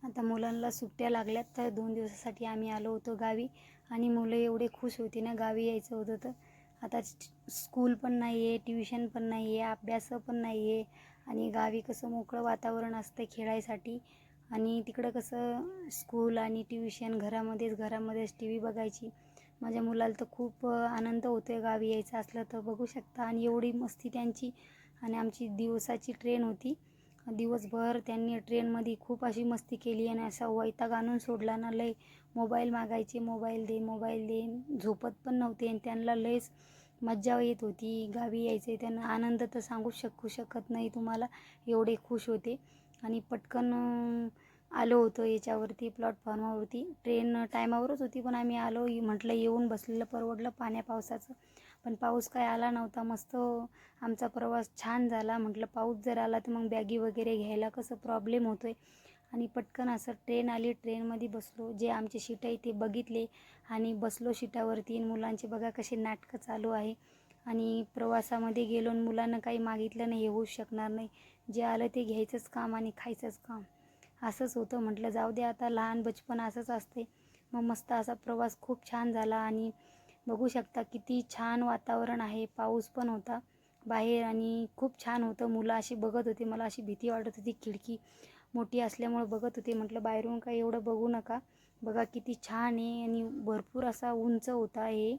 आता मुलांना सुट्ट्या लागल्यात तर 2 दिवसासाठी आम्ही आलो होतो गावी आणि मुलं एवढे खुश होती ना गावी यायचं होतं तर. आता स्कूल पण नाही आहे, ट्युशन पण नाही आहे, अभ्यास पण नाही आहे आणि गावी कसं मोकळं वातावरण असतं खेळायसाठी आणि तिकडं कसं स्कूल आणि ट्युशन घरामध्येच टी व्ही बघायची. माझ्या मुलाला तर खूप आनंद होतो आहे गावी यायचं असलं तर बघू शकता आणि एवढी मस्ती त्यांची. आणि आमची दिवसाची ट्रेन होती. दिवसभर त्यांनी ट्रेनमध्ये खूप अशी मस्ती केली आणि असा वैताग आणून सोडला ना लय. मोबाईल मागायचे, मोबाईल दे. झोपत पण नव्हते आणि त्यांना लयच मज्जा येत होती. गावी यायचे त्यांना आनंद तर सांगू शकत नाही तुम्हाला, एवढे खुश होते. आणि पटकन आलो होतो याच्यावरती प्लॅटफॉर्मावरती. ट्रेन टायमावरच होती पण आम्ही आलो. म्हटलं येऊन बसलेलं परवडलं पाण्या पावसाचं. पण पाऊस काय आला नव्हता. मस्त आमचा प्रवास छान झाला. म्हटलं पाऊस जर आला तर मग बॅगी वगैरे घ्यायला कसं प्रॉब्लेम होतो आहे. आणि पटकन असं ट्रेन आली, ट्रेनमध्ये बसलो. जे आमचे सीट आहे ते बघितले आणि बसलो सीटावरती. मुलांचे बघा कसे नाटकं चालू आहे. आणि प्रवासामध्ये गेलो आणि मुलांना काही मागितलं नाही, हे होऊ शकणार नाही. जे आलं ते घ्यायचंच काम आणि खायचंच काम असंच होतं. म्हटलं जाऊ दे आता, लहान बचपन असंच असते. मग मस्त असा प्रवास खूप छान झाला आणि बघू शकता किती छान वातावरण आहे. पाऊस पण होता बाहेर आणि खूप छान होतं. मुलं अशी बघत होती, मला अशी भीती वाटत होती. खिडकी मोठी असल्यामुळे बघत होते. म्हटलं बाहेरून काय एवढं बघू नका, बघा किती छान आहे आणि भरपूर असा उंच होता हे.